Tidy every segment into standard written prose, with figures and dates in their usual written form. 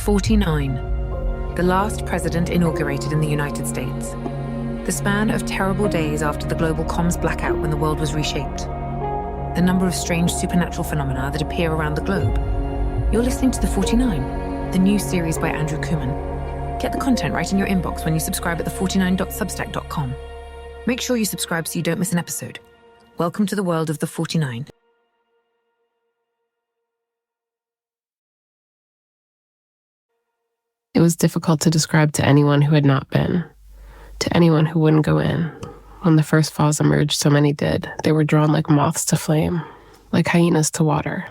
49. The last president inaugurated in the United States. The span of terrible days after the global comms blackout when the world was reshaped. The number of strange supernatural phenomena that appear around the globe. You're listening to The 49, the new series by Andrew Kooman. Get the content right in your inbox when you subscribe at the49.substack.com. Make sure you subscribe so you don't miss an episode. Welcome to the world of The 49. It was difficult to describe to anyone who had not been, to anyone who wouldn't go in. When the first Foz emerged, so many did. They were drawn like moths to flame, like hyenas to water.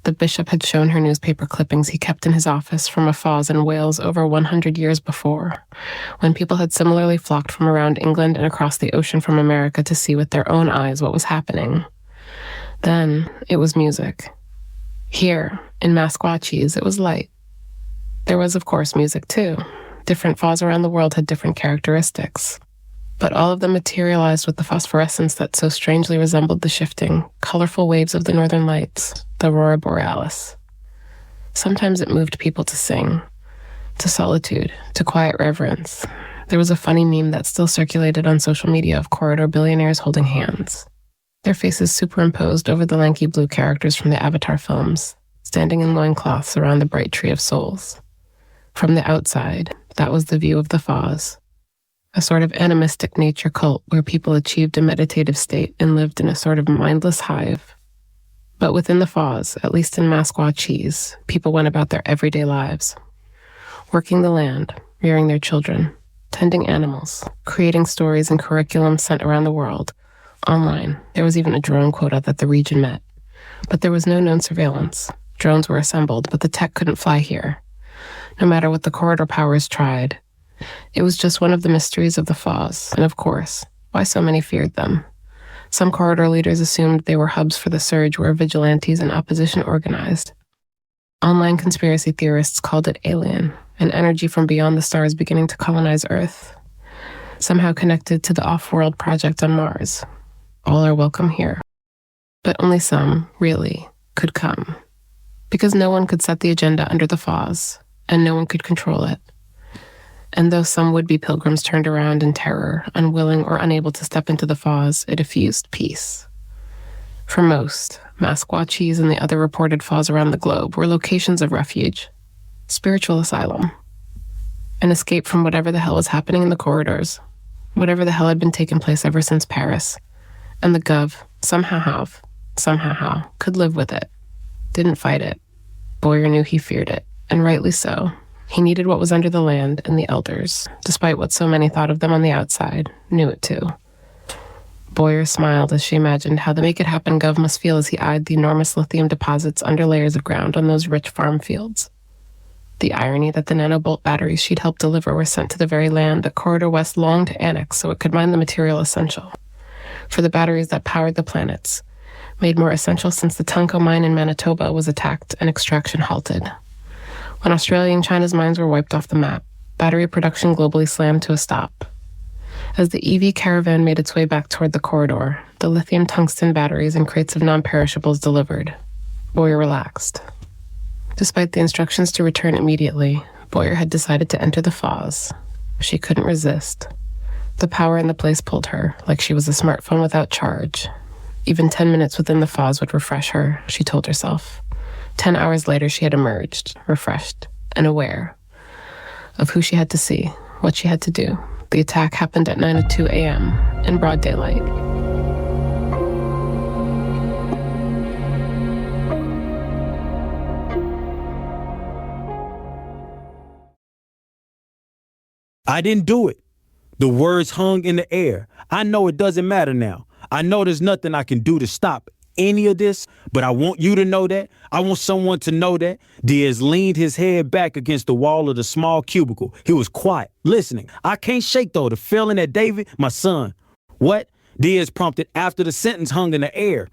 The bishop had shown her newspaper clippings he kept in his office from a Foz in Wales over 100 years before, when people had similarly flocked from around England and across the ocean from America to see with their own eyes what was happening. Then it was music. Here, in Masquatchees, it was light. There was, of course, music too. Different Foz around the world had different characteristics. But all of them materialized with the phosphorescence that so strangely resembled the shifting, colorful waves of the northern lights, the aurora borealis. Sometimes it moved people to sing, to solitude, to quiet reverence. There was a funny meme that still circulated on social media of corridor billionaires holding hands, their faces superimposed over the lanky blue characters from the Avatar films, standing in loincloths around the bright tree of souls. From the outside, that was the view of the Foz, a sort of animistic nature cult where people achieved a meditative state and lived in a sort of mindless hive. But within the Foz, at least in Masquatchees, people went about their everyday lives, working the land, rearing their children, tending animals, creating stories and curriculum sent around the world. Online, there was even a drone quota that the region met. But there was no known surveillance. Drones were assembled, but the tech couldn't fly here. No matter what the corridor powers tried. It was just one of the mysteries of the Foz, and of course, why so many feared them. Some corridor leaders assumed they were hubs for the surge where vigilantes and opposition organized. Online conspiracy theorists called it alien, an energy from beyond the stars beginning to colonize Earth, somehow connected to the off-world project on Mars. All are welcome here. But only some, really, could come. Because no one could set the agenda under the Foz, and no one could control it. And though some would-be pilgrims turned around in terror, unwilling or unable to step into the Foz, it effused peace. For most, Masquatchees and the other reported Foz around the globe were locations of refuge, spiritual asylum, an escape from whatever the hell was happening in the corridors, whatever the hell had been taking place ever since Paris. And the Gov, somehow, could live with it, didn't fight it. Boyer knew he feared it. And rightly so. He needed what was under the land, and the elders, despite what so many thought of them on the outside, knew it too. Boyer smiled as she imagined how the Make It Happen Gov must feel as he eyed the enormous lithium deposits under layers of ground on those rich farm fields. The irony that the nanobolt batteries she'd helped deliver were sent to the very land that Corridor West longed to annex so it could mine the material essential for the batteries that powered the planets, made more essential since the Tunco mine in Manitoba was attacked and extraction halted. When Australia and China's mines were wiped off the map, battery production globally slammed to a stop. As the EV caravan made its way back toward the corridor, the lithium tungsten batteries and crates of non-perishables delivered. Boyer relaxed. Despite the instructions to return immediately, Boyer had decided to enter the Foz. She couldn't resist. The power in the place pulled her, like she was a smartphone without charge. Even 10 minutes within the Foz would refresh her, she told herself. 10 hours later, she had emerged, refreshed, and aware of who she had to see, what she had to do. The attack happened at 9:02 a.m. in broad daylight. I didn't do it. The words hung in the air. I know it doesn't matter now. I know there's nothing I can do to stop any of this, but I want you to know that. I want someone to know that. Diaz leaned his head back against the wall of the small cubicle. He was quiet, listening. I can't shake, though, the feeling that David, my son. What? Diaz prompted after the sentence hung in the air.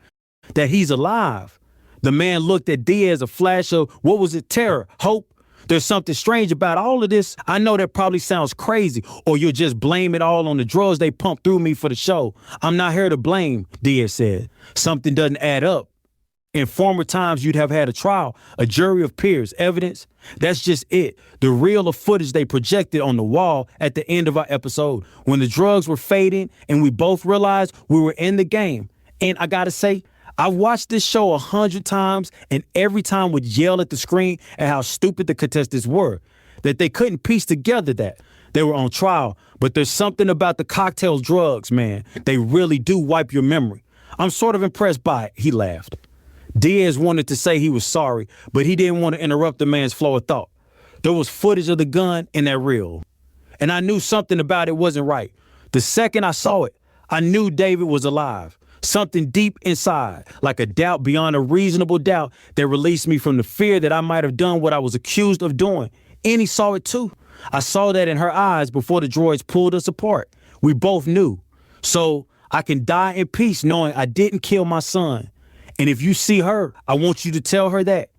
That he's alive. The man looked at Diaz, a flash of, what was it, terror, hope? There's something strange about all of this. I know that probably sounds crazy, or you'll just blame it all on the drugs they pumped through me for the show. I'm not here to blame, Diaz said. Something doesn't add up. In former times, you'd have had a trial, a jury of peers, evidence. That's just it. The reel of footage they projected on the wall at the end of our episode when the drugs were fading and we both realized we were in the game. And I gotta say, I've watched this show 100 times and every time would yell at the screen at how stupid the contestants were, that they couldn't piece together that they were on trial. But there's something about the cocktail drugs, man. They really do wipe your memory. I'm sort of impressed by it, he laughed. Diaz wanted to say he was sorry, but he didn't want to interrupt the man's flow of thought. There was footage of the gun in that reel, and I knew something about it wasn't right. The second I saw it, I knew David was alive. Something deep inside, like a doubt beyond a reasonable doubt that released me from the fear that I might have done what I was accused of doing. And he saw it too. I saw that in her eyes before the droids pulled us apart. We both knew. So I can die in peace knowing I didn't kill my son. And if you see her, I want you to tell her that.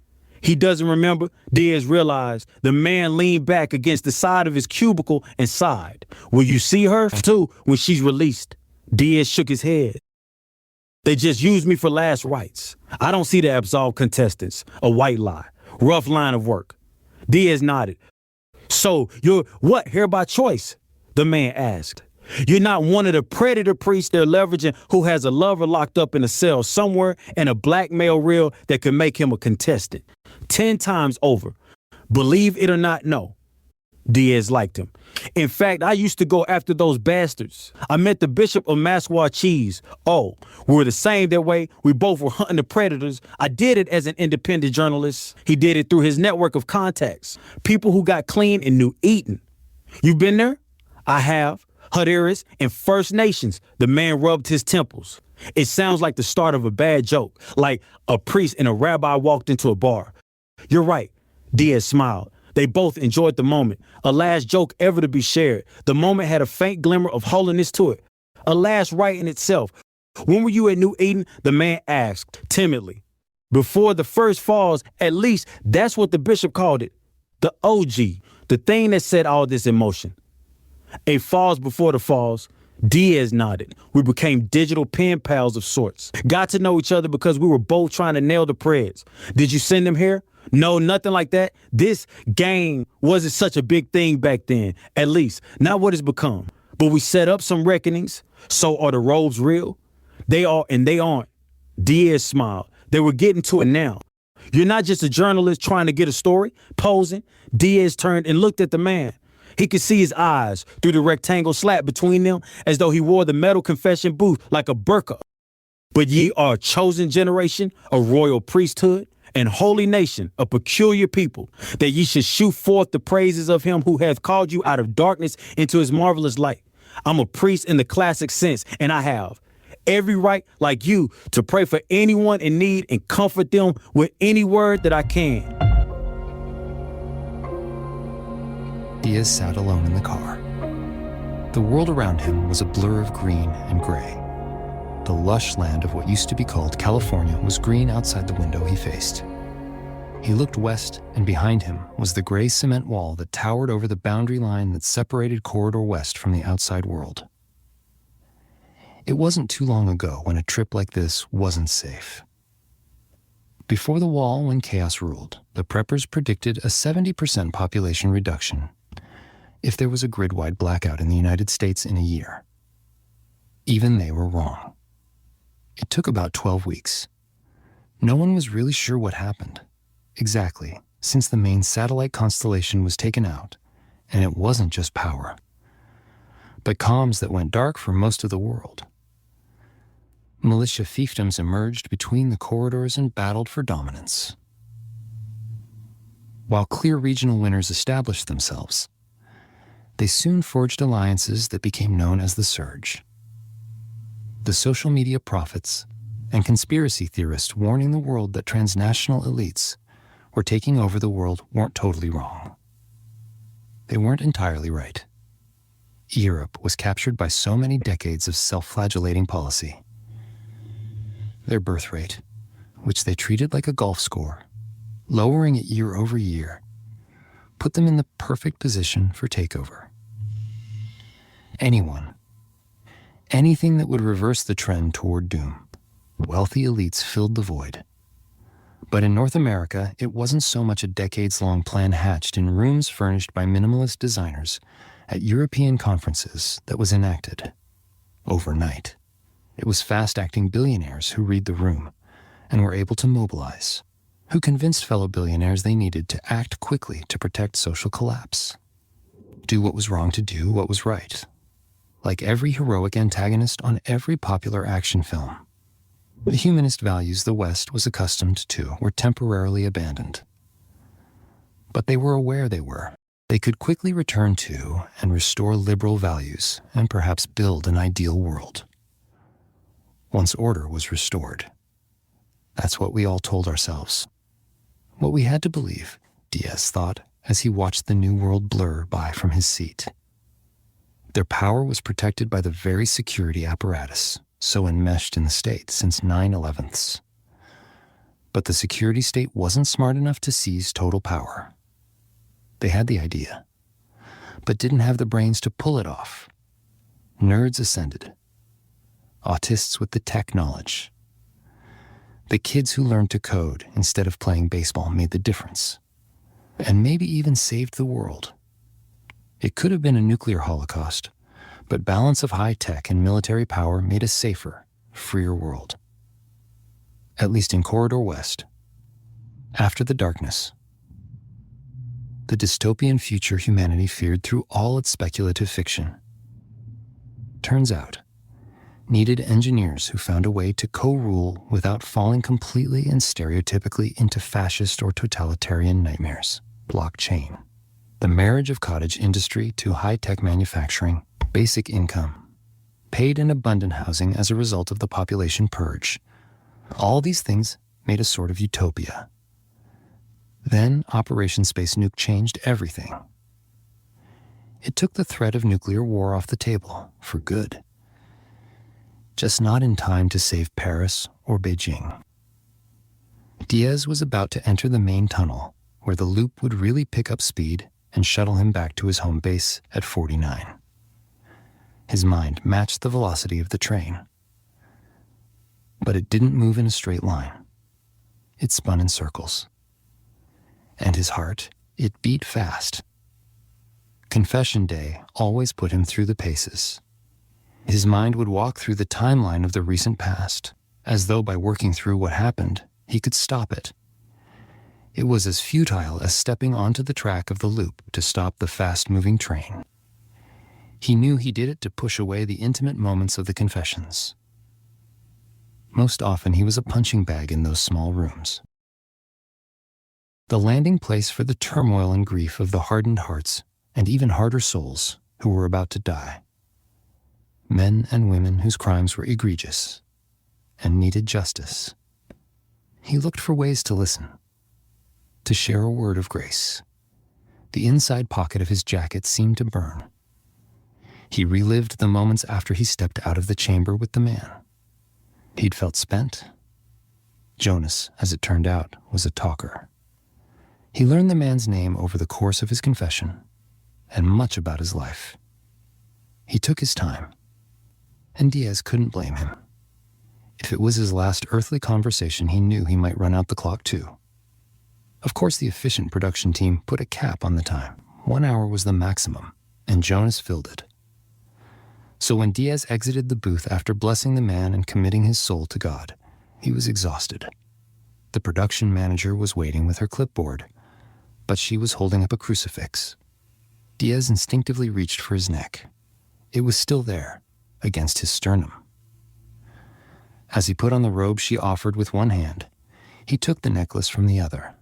He doesn't remember. Diaz realized. The man leaned back against the side of his cubicle and sighed. Will you see her too when she's released? Diaz shook his head. They just used me for last rites. I don't see the absolved contestants. A white lie. Rough line of work. Diaz nodded. So you're what, here by choice? The man asked. You're not one of the predator priests they're leveraging who has a lover locked up in a cell somewhere and a blackmail reel that could make him a contestant. 10 times over. Believe it or not, no. Diaz liked him. In fact, I used to go after those bastards. I met the Bishop of Massawa Cheese. Oh, we were the same that way. We both were hunting the predators. I did it as an independent journalist. He did it through his network of contacts. People who got clean in New Eden. You've been there? I have. Haderis and First Nations. The man rubbed his temples. It sounds like the start of a bad joke, like a priest and a rabbi walked into a bar. You're right. Diaz smiled. They both enjoyed the moment. A last joke ever to be shared. The moment had a faint glimmer of holiness to it. A last rite in itself. When were you at New Eden? The man asked, timidly. Before the first falls, at least that's what the bishop called it. The OG, the thing that set all this in motion. A falls before the falls. Diaz nodded. We became digital pen pals of sorts. Got to know each other because we were both trying to nail the Preds. Did you send them here? No, nothing like that. This game wasn't such a big thing back then. At least, not what it's become. But we set up some reckonings. So are the robes real? They are and they aren't. Diaz smiled. They were getting to it now. You're not just a journalist trying to get a story, posing. Diaz turned and looked at the man. He could see his eyes through the rectangle slat between them as though he wore the metal confession booth like a burqa. But ye are a chosen generation, a royal priesthood, and holy nation, a peculiar people, that ye should shew forth the praises of him who hath called you out of darkness into his marvelous light. I'm a priest in the classic sense, and I have every right, like you, to pray for anyone in need and comfort them with any word that I can. Diaz sat alone in the car. The world around him was a blur of green and gray. The lush land of what used to be called California was green outside the window he faced. He looked west, and behind him was the gray cement wall that towered over the boundary line that separated Corridor West from the outside world. It wasn't too long ago when a trip like this wasn't safe. Before the wall, when chaos ruled, the preppers predicted a 70% population reduction if there was a grid-wide blackout in the United States in a year. Even they were wrong. It took about 12 weeks. No one was really sure what happened, exactly, since the main satellite constellation was taken out, and it wasn't just power, but comms that went dark for most of the world. Militia fiefdoms emerged between the corridors and battled for dominance. While clear regional winners established themselves, they soon forged alliances that became known as the Surge. The social media prophets and conspiracy theorists warning the world that transnational elites were taking over the world weren't totally wrong. They weren't entirely right. Europe was captured by so many decades of self-flagellating policy. Their birth rate, which they treated like a golf score, lowering it year over year, put them in the perfect position for takeover. Anything that would reverse the trend toward doom. Wealthy elites filled the void. But in North America, it wasn't so much a decades-long plan hatched in rooms furnished by minimalist designers at European conferences that was enacted overnight. It was fast-acting billionaires who read the room and were able to mobilize, who convinced fellow billionaires they needed to act quickly to protect social collapse. Do what was wrong to do what was right. Like every heroic antagonist on every popular action film, the humanist values the West was accustomed to were temporarily abandoned. But they were aware they could quickly return to and restore liberal values and perhaps build an ideal world. Once order was restored. That's what we all told ourselves. What we had to believe, Diaz thought as he watched the new world blur by from his seat. Their power was protected by the very security apparatus so enmeshed in the state since 9/11. But the security state wasn't smart enough to seize total power. They had the idea, but didn't have the brains to pull it off. Nerds ascended. Autists with the tech knowledge. The kids who learned to code instead of playing baseball made the difference, and maybe even saved the world. It could have been a nuclear holocaust, but balance of high tech and military power made a safer, freer world. At least in Corridor West. After the darkness, the dystopian future humanity feared through all its speculative fiction, turns out, needed engineers who found a way to co-rule without falling completely and stereotypically into fascist or totalitarian nightmares. Blockchain. The marriage of cottage industry to high-tech manufacturing, basic income, paid and abundant housing as a result of the population purge. All these things made a sort of utopia. Then Operation Space Nuke changed everything. It took the threat of nuclear war off the table, for good. Just not in time to save Paris or Beijing. Diaz was about to enter the main tunnel, where the loop would really pick up speed and shuttle him back to his home base at 49. His mind matched the velocity of the train. But it didn't move in a straight line. It spun in circles. And his heart, it beat fast. Confession Day always put him through the paces. His mind would walk through the timeline of the recent past, as though by working through what happened, he could stop it. It was as futile as stepping onto the track of the loop to stop the fast-moving train. He knew he did it to push away the intimate moments of the confessions. Most often he was a punching bag in those small rooms. The landing place for the turmoil and grief of the hardened hearts and even harder souls who were about to die. Men and women whose crimes were egregious and needed justice. He looked for ways to listen, to share a word of grace. The inside pocket of his jacket seemed to burn. He relived the moments after he stepped out of the chamber with the man. He'd felt spent. Jonas, as it turned out, was a talker. He learned the man's name over the course of his confession, and much about his life. He took his time, and Diaz couldn't blame him. If it was his last earthly conversation, he knew he might run out the clock too. Of course, the efficient production team put a cap on the time. 1 hour was the maximum, and Jonas filled it. So when Diaz exited the booth after blessing the man and committing his soul to God, he was exhausted. The production manager was waiting with her clipboard, but she was holding up a crucifix. Diaz instinctively reached for his neck. It was still there, against his sternum. As he put on the robe she offered with one hand, he took the necklace from the other.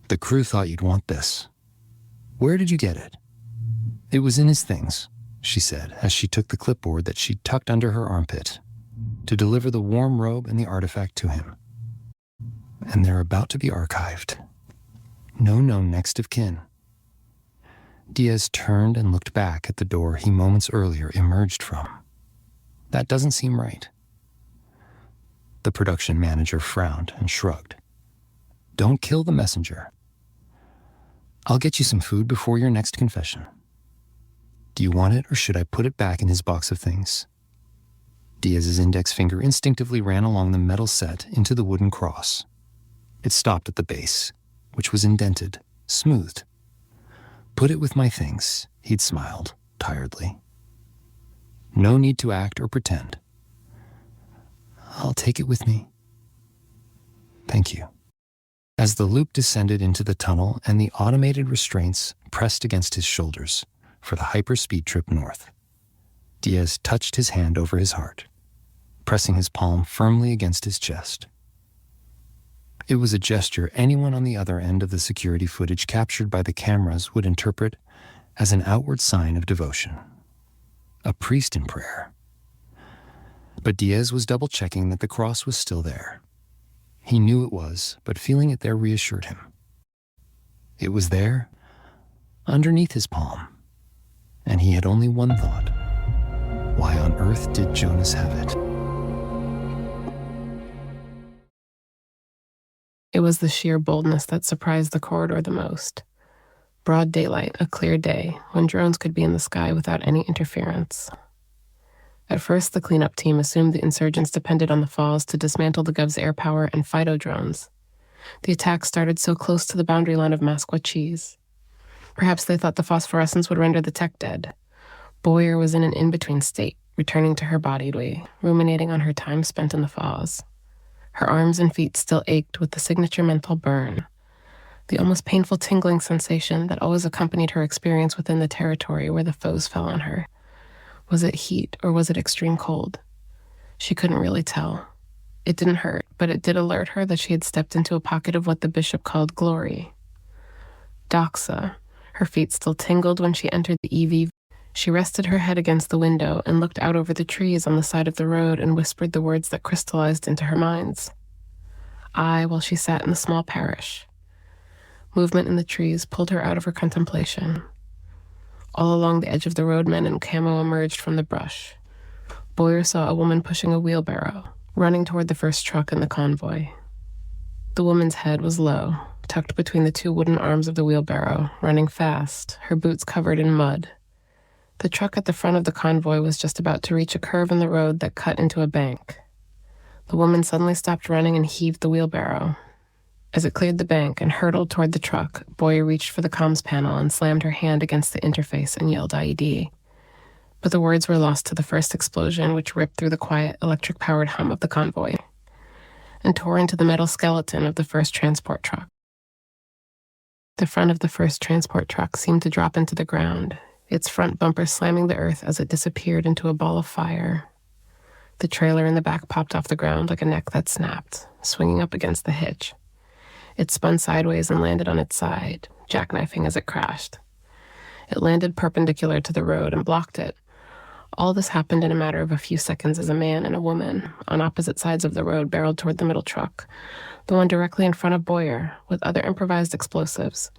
The crew thought you'd want this. Where did you get it? It was in his things, she said, as she took the clipboard that she'd tucked under her armpit to deliver the warm robe and the artifact to him. And they're about to be archived. No known next of kin. Diaz turned and looked back at the door he moments earlier emerged from. That doesn't seem right. The production manager frowned and shrugged. Don't kill the messenger. I'll get you some food before your next confession. Do you want it, or should I put it back in his box of things? Diaz's index finger instinctively ran along the metal set into the wooden cross. It stopped at the base, which was indented, smoothed. Put it with my things, he'd smiled, tiredly. No need to act or pretend. I'll take it with me. Thank you. As the loop descended into the tunnel and the automated restraints pressed against his shoulders for the hyperspeed trip north, Diaz touched his hand over his heart, pressing his palm firmly against his chest. It was a gesture anyone on the other end of the security footage captured by the cameras would interpret as an outward sign of devotion. A priest in prayer. But Diaz was double-checking that the cross was still there. He knew it was, but feeling it there reassured him. It was there, underneath his palm, and he had only one thought. Why on earth did Jonas have it? It was the sheer boldness that surprised the corridor the most. Broad daylight, a clear day, when drones could be in the sky without any interference. At first, the cleanup team assumed the insurgents depended on the falls to dismantle the Gov's air power and phyto drones. The attack started so close to the boundary line of Masquatchis. Perhaps they thought the phosphorescence would render the tech dead. Boyer was in an in-between state, returning to her body way, ruminating on her time spent in the falls. Her arms and feet still ached with the signature mental burn, the almost painful tingling sensation that always accompanied her experience within the territory where the foes fell on her. Was it heat or was it extreme cold? She couldn't really tell. It didn't hurt, but it did alert her that she had stepped into a pocket of what the bishop called glory. Doxa. Her feet still tingled when she entered the EV. She rested her head against the window and looked out over the trees on the side of the road and whispered the words that crystallized into her minds. While she sat in the small parish. Movement in the trees pulled her out of her contemplation. All along the edge of the road, men in camo emerged from the brush. Boyer saw a woman pushing a wheelbarrow, running toward the first truck in the convoy. The woman's head was low, tucked between the two wooden arms of the wheelbarrow, running fast, her boots covered in mud. The truck at the front of the convoy was just about to reach a curve in the road that cut into a bank. The woman suddenly stopped running and heaved the wheelbarrow. As it cleared the bank and hurtled toward the truck, Boyer reached for the comms panel and slammed her hand against the interface and yelled IED. But the words were lost to the first explosion, which ripped through the quiet, electric-powered hum of the convoy and tore into the metal skeleton of the first transport truck. The front of the first transport truck seemed to drop into the ground, its front bumper slamming the earth as it disappeared into a ball of fire. The trailer in the back popped off the ground like a neck that snapped, swinging up against the hitch. It spun sideways and landed on its side, jackknifing as it crashed. It landed perpendicular to the road and blocked it. All this happened in a matter of a few seconds as a man and a woman, on opposite sides of the road, barreled toward the middle truck, the one directly in front of Boyer, with other improvised explosives.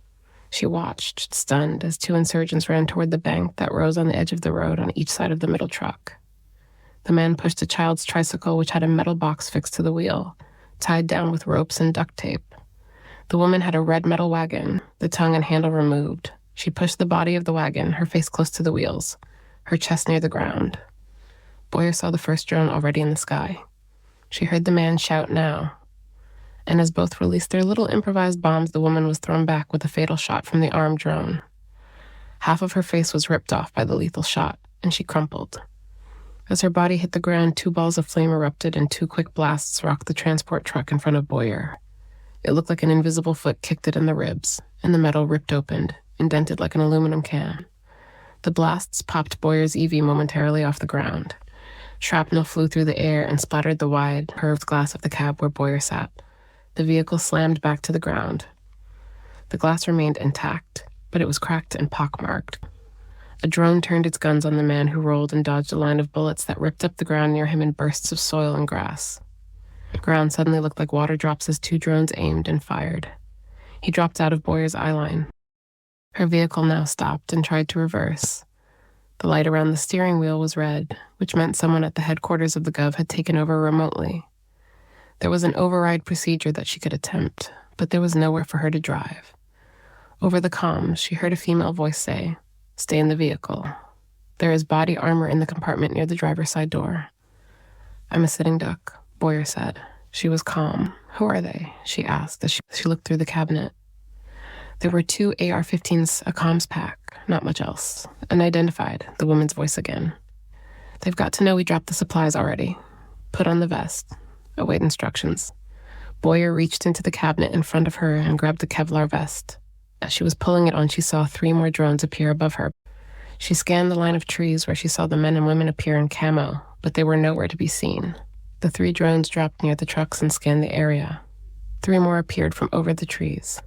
She watched, stunned, as two insurgents ran toward the bank that rose on the edge of the road on each side of the middle truck. The man pushed a child's tricycle which had a metal box fixed to the wheel, tied down with ropes and duct tape. The woman had a red metal wagon, the tongue and handle removed. She pushed the body of the wagon, her face close to the wheels, her chest near the ground. Boyer saw the first drone already in the sky. She heard the man shout now. And as both released their little improvised bombs, the woman was thrown back with a fatal shot from the armed drone. Half of her face was ripped off by the lethal shot, and she crumpled. As her body hit the ground, 2 balls of flame erupted and 2 quick blasts rocked the transport truck in front of Boyer. It looked like an invisible foot kicked it in the ribs, and the metal ripped open, indented like an aluminum can. The blasts popped Boyer's EV momentarily off the ground. Shrapnel flew through the air and splattered the wide, curved glass of the cab where Boyer sat. The vehicle slammed back to the ground. The glass remained intact, but it was cracked and pockmarked. A drone turned its guns on the man who rolled and dodged a line of bullets that ripped up the ground near him in bursts of soil and grass. The ground suddenly looked like water drops as 2 drones aimed and fired. He dropped out of Boyer's eyeline. Her vehicle now stopped and tried to reverse. The light around the steering wheel was red, which meant someone at the headquarters of the Gov had taken over remotely. There was an override procedure that she could attempt, but there was nowhere for her to drive. Over the comms, she heard a female voice say, "Stay in the vehicle. There is body armor in the compartment near the driver's side door." "I'm a sitting duck," Boyer said. She was calm, Who are they? She asked as she looked through the cabinet. There were 2 AR-15s, a comms pack, not much else. Unidentified, the woman's voice again. They've got to know we dropped the supplies already. Put on the vest. Await instructions. Boyer reached into the cabinet in front of her and grabbed the Kevlar vest. As she was pulling it on, she saw 3 more drones appear above her. She scanned the line of trees where she saw the men and women appear in camo, but they were nowhere to be seen. The 3 drones dropped near the trucks and scanned the area. 3 more appeared from over the trees.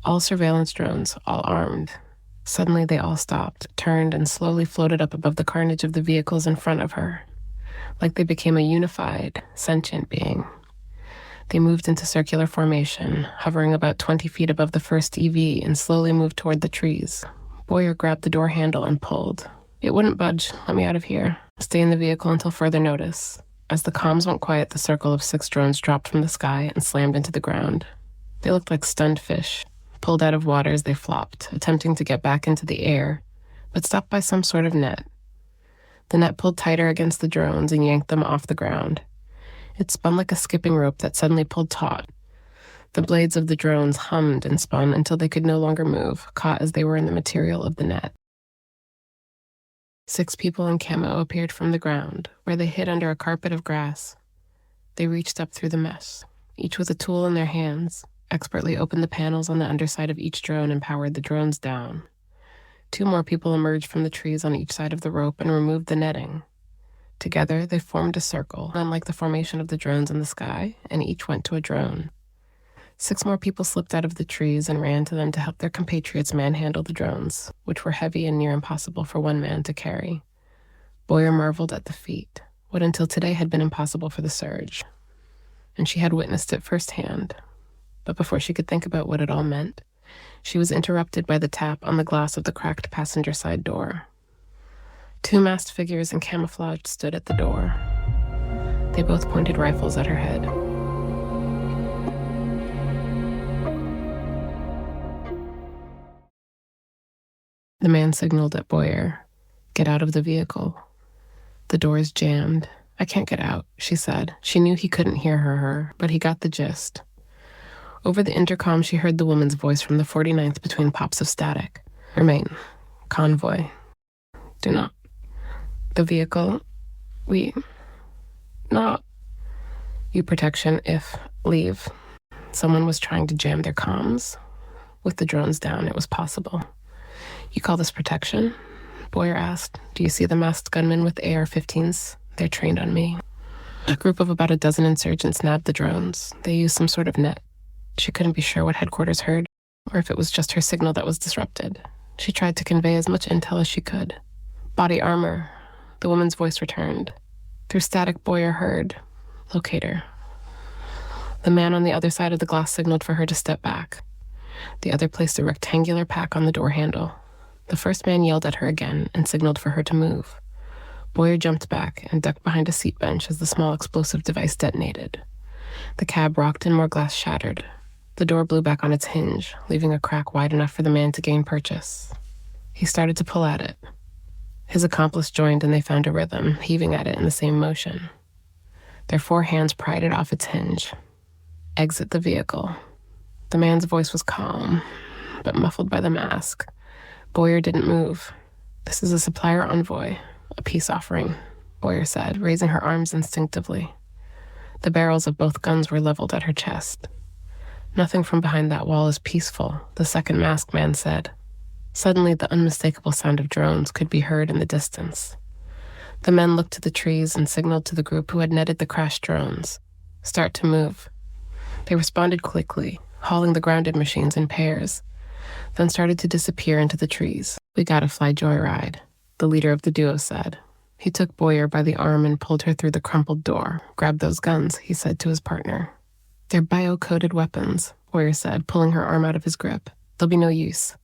All surveillance drones, all armed. Suddenly they all stopped, turned, and slowly floated up above the carnage of the vehicles in front of her, like they became a unified, sentient being. They moved into circular formation, hovering about 20 feet above the first EV, and slowly moved toward the trees. Boyer grabbed the door handle and pulled. It wouldn't budge. Let me out of here. Stay in the vehicle until further notice. As the comms went quiet, the circle of 6 drones dropped from the sky and slammed into the ground. They looked like stunned fish. Pulled out of water as they flopped, attempting to get back into the air, but stopped by some sort of net. The net pulled tighter against the drones and yanked them off the ground. It spun like a skipping rope that suddenly pulled taut. The blades of the drones hummed and spun until they could no longer move, caught as they were in the material of the net. 6 people in camo appeared from the ground, where they hid under a carpet of grass. They reached up through the mesh, each with a tool in their hands, expertly opened the panels on the underside of each drone and powered the drones down. 2 more people emerged from the trees on each side of the rope and removed the netting. Together, they formed a circle, unlike the formation of the drones in the sky, and each went to a drone. 6 more people slipped out of the trees and ran to them to help their compatriots manhandle the drones, which were heavy and near impossible for one man to carry. Boyer marveled at the feat, what until today had been impossible for the surge. And she had witnessed it firsthand. But before she could think about what it all meant, she was interrupted by the tap on the glass of the cracked passenger side door. 2 masked figures in camouflage stood at the door. They both pointed rifles at her head. The man signaled at Boyer, "Get out of the vehicle." "The door's jammed. I can't get out," she said. She knew he couldn't hear her, but he got the gist. Over the intercom, she heard the woman's voice from the 49th between pops of static. "Remain. Convoy. Do not. The vehicle. We. Not. You protection if. Leave." Someone was trying to jam their comms. With the drones down, it was possible. "You call this protection?" Boyer asked. "Do you see the masked gunmen with AR-15s? They're trained on me." A group of about a dozen insurgents nabbed the drones. They used some sort of net. She couldn't be sure what headquarters heard, or if it was just her signal that was disrupted. She tried to convey as much intel as she could. "Body armor." The woman's voice returned. Through static, Boyer heard, "Locator." The man on the other side of the glass signaled for her to step back. The other placed a rectangular pack on the door handle. The first man yelled at her again and signaled for her to move. Boyer jumped back and ducked behind a seat bench as the small explosive device detonated. The cab rocked and more glass shattered. The door blew back on its hinge, leaving a crack wide enough for the man to gain purchase. He started to pull at it. His accomplice joined and they found a rhythm, heaving at it in the same motion. Their 4 hands pried it off its hinge. "Exit the vehicle." The man's voice was calm, but muffled by the mask. Boyer didn't move. "This is a supplier envoy, a peace offering," Boyer said, raising her arms instinctively. The barrels of both guns were leveled at her chest. "Nothing from behind that wall is peaceful," the second masked man said. Suddenly, the unmistakable sound of drones could be heard in the distance. The men looked to the trees and signaled to the group who had netted the crashed drones. "Start to move." They responded quickly, hauling the grounded machines in pairs, then started to disappear into the trees. "We gotta fly joyride," the leader of the duo said. He took Boyer by the arm and pulled her through the crumpled door. "Grab those guns," he said to his partner. "They're bio-coded weapons," Boyer said, pulling her arm out of his grip. "They'll be no use."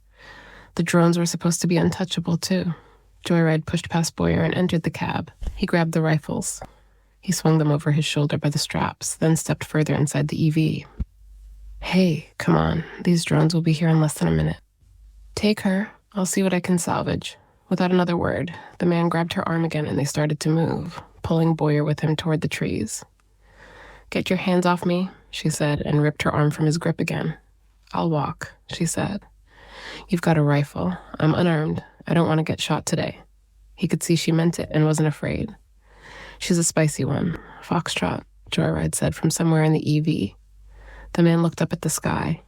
The drones were supposed to be untouchable, too. Joyride pushed past Boyer and entered the cab. He grabbed the rifles. He swung them over his shoulder by the straps, then stepped further inside the EV. "Hey, come on. These drones will be here in less than a minute." "Take her. I'll see what I can salvage." Without another word, the man grabbed her arm again and they started to move, pulling Boyer with him toward the trees. "Get your hands off me," she said, and ripped her arm from his grip again. I'll walk, she said. You've got a rifle. I'm unarmed. I don't want to get shot today. He could see she meant it and wasn't afraid. She's a spicy one. Foxtrot, Joyride said from somewhere in the EV. The man looked up at the sky.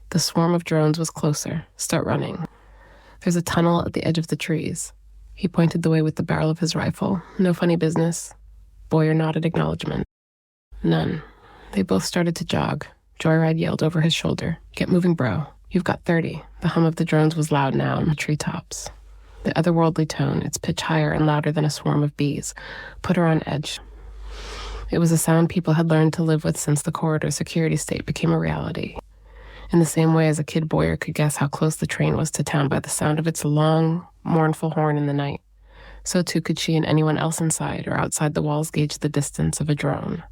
The swarm of drones was closer. Start running. There's a tunnel at the edge of the trees. He pointed the way with the barrel of his rifle. No funny business. Boyer nodded acknowledgement. None. They both started to jog. Joyride yelled over his shoulder. Get moving, bro. You've got 30. The hum of the drones was loud now in the treetops. The otherworldly tone, its pitch higher and louder than a swarm of bees, put her on edge. It was a sound people had learned to live with since the corridor security state became a reality. In the same way as a kid, Boyer could guess how close the train was to town by the sound of its long, mournful horn in the night. So too could she and anyone else inside or outside the walls gauge the distance of a drone.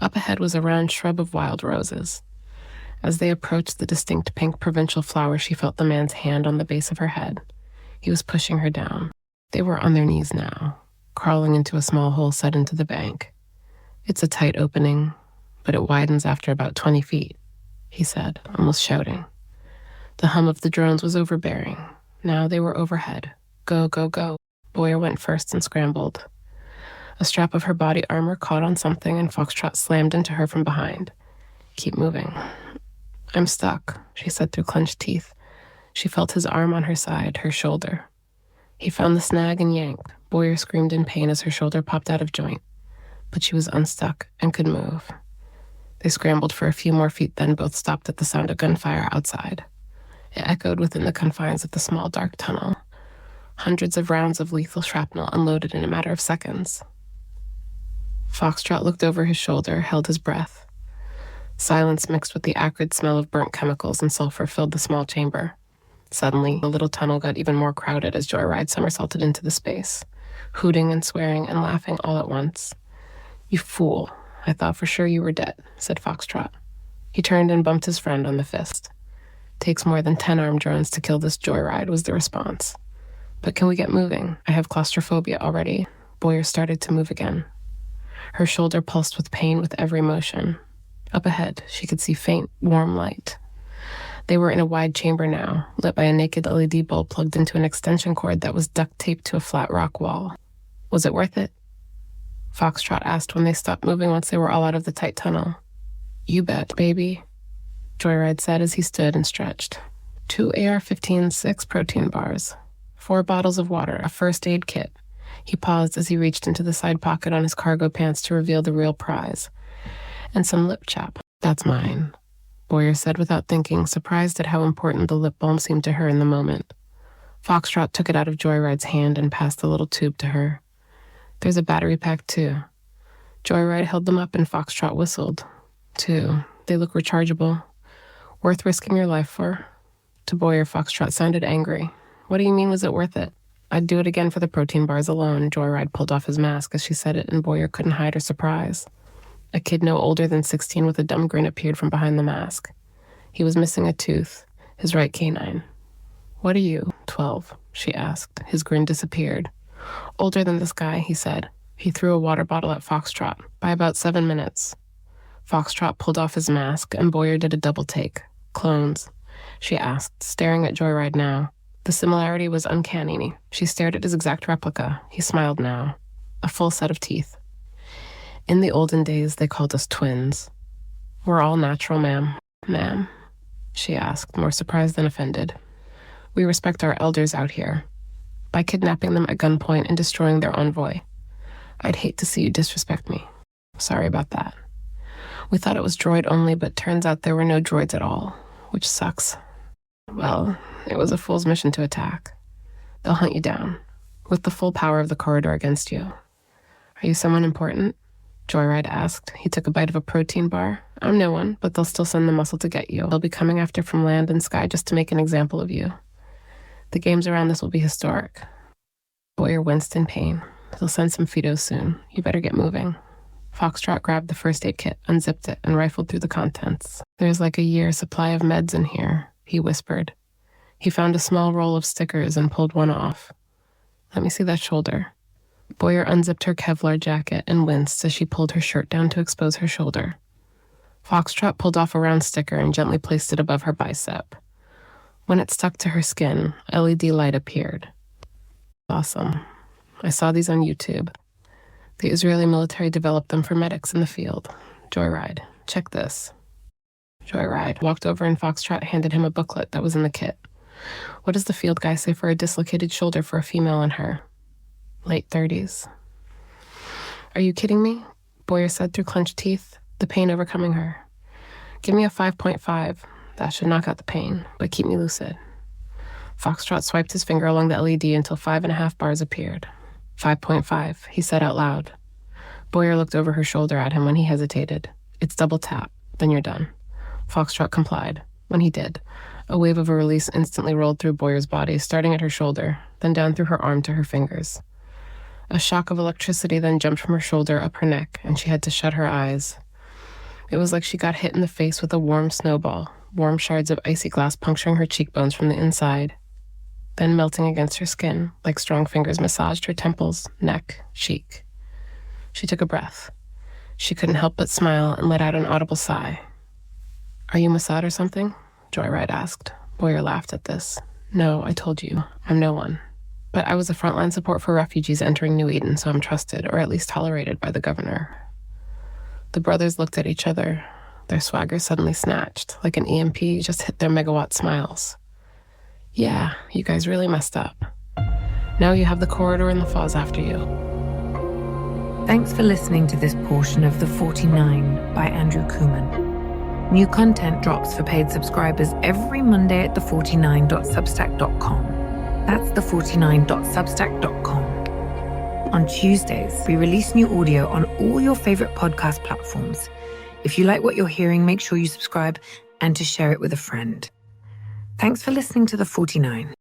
Up ahead was a round shrub of wild roses. As they approached the distinct pink provincial flower, she felt the man's hand on the base of her head. He was pushing her down. They were on their knees now, crawling into a small hole set into the bank. It's a tight opening, but it widens after about 20 feet, he said, almost shouting. The hum of the drones was overbearing. Now they were overhead. Go, go, go. Boyer went first and scrambled. A strap of her body armor caught on something and Foxtrot slammed into her from behind. Keep moving. I'm stuck, she said through clenched teeth. She felt his arm on her side, her shoulder. He found the snag and yanked. Boyer screamed in pain as her shoulder popped out of joint. But she was unstuck and could move. They scrambled for a few more feet, then both stopped at the sound of gunfire outside. It echoed within the confines of the small, dark tunnel. Hundreds of rounds of lethal shrapnel unloaded in a matter of seconds. Foxtrot looked over his shoulder, held his breath. Silence mixed with the acrid smell of burnt chemicals and sulfur filled the small chamber. Suddenly, the little tunnel got even more crowded as Joyride somersaulted into the space, hooting and swearing and laughing all at once. You fool. I thought for sure you were dead, said Foxtrot. He turned and bumped his friend on the fist. Takes more than 10 armed drones to kill this Joyride, was the response. But can we get moving? I have claustrophobia already. Boyer started to move again. Her shoulder pulsed with pain with every motion. Up ahead, she could see faint, warm light. They were in a wide chamber now, lit by a naked LED bulb plugged into an extension cord that was duct taped to a flat rock wall. Was it worth it? Foxtrot asked when they stopped moving once they were all out of the tight tunnel. You bet, baby, Joyride said as he stood and stretched. 2 AR-15 6 protein bars, 4 bottles of water, a first aid kit. He paused as he reached into the side pocket on his cargo pants to reveal the real prize. And some lip chap. That's mine, Boyer said without thinking, surprised at how important the lip balm seemed to her in the moment. Foxtrot took it out of Joyride's hand and passed the little tube to her. There's a battery pack, too. Joyride held them up and Foxtrot whistled. 2. They look rechargeable. Worth risking your life for? To Boyer, Foxtrot sounded angry. What do you mean, was it worth it? I'd do it again for the protein bars alone. Joyride pulled off his mask as she said it, and Boyer couldn't hide her surprise. A kid no older than 16 with a dumb grin appeared from behind the mask. He was missing a tooth, his right canine. What are you, 12? She asked. His grin disappeared. Older than this guy, he said. He threw a water bottle at Foxtrot. By about 7 minutes. Foxtrot pulled off his mask, and Boyer did a double take. Clones? She asked, staring at Joyride now. The similarity was uncanny. She stared at his exact replica. He smiled now. A full set of teeth. In the olden days, they called us twins. We're all natural, ma'am. Ma'am? She asked, more surprised than offended. We respect our elders out here. By kidnapping them at gunpoint and destroying their envoy. I'd hate to see you disrespect me. Sorry about that. We thought it was droid only, but turns out there were no droids at all, which sucks. Well, it was a fool's mission to attack. They'll hunt you down, with the full power of the corridor against you. Are you someone important? Joyride asked. He took a bite of a protein bar. I'm no one, but they'll still send the muscle to get you. They'll be coming after from land and sky just to make an example of you. The games around this will be historic. Boyer winced in pain. They'll send some Fidos soon. You better get moving. Foxtrot grabbed the first aid kit, unzipped it, and rifled through the contents. There's like a year's supply of meds in here, he whispered. He found a small roll of stickers and pulled one off. Let me see that shoulder. Boyer unzipped her Kevlar jacket and winced as she pulled her shirt down to expose her shoulder. Foxtrot pulled off a round sticker and gently placed it above her bicep. When it stuck to her skin, LED light appeared. Awesome. I saw these on YouTube. The Israeli military developed them for medics in the field. Joyride. Check this. Joyride walked over and Foxtrot handed him a booklet that was in the kit. What does the field guy say for a dislocated shoulder for a female in her late 30s? Are you kidding me? Boyer said through clenched teeth, the pain overcoming her. Give me a 5.5. That should knock out the pain, but keep me lucid. Foxtrot swiped his finger along the LED until 5.5 bars appeared. 5.5, he said out loud. Boyer looked over her shoulder at him when he hesitated. It's double tap, then you're done. Foxtrot complied. When he did, a wave of a release instantly rolled through Boyer's body, starting at her shoulder, then down through her arm to her fingers. A shock of electricity then jumped from her shoulder up her neck, and she had to shut her eyes. It was like she got hit in the face with a warm snowball, warm shards of icy glass puncturing her cheekbones from the inside, then melting against her skin, like strong fingers massaged her temples, neck, cheek. She took a breath. She couldn't help but smile and let out an audible sigh. Are you Mossad or something? Joyride asked. Boyer laughed at this. No, I told you. I'm no one. But I was a frontline support for refugees entering New Eden, so I'm trusted, or at least tolerated, by the governor. The brothers looked at each other. Their swagger suddenly snatched, like an EMP just hit their megawatt smiles. Yeah, you guys really messed up. Now you have the corridor and the Foz after you. Thanks for listening to this portion of The 49 by Andrew Kooman. New content drops for paid subscribers every Monday at the49.substack.com. That's the49.substack.com. On Tuesdays, we release new audio on all your favorite podcast platforms. If you like what you're hearing, make sure you subscribe and to share it with a friend. Thanks for listening to The 49.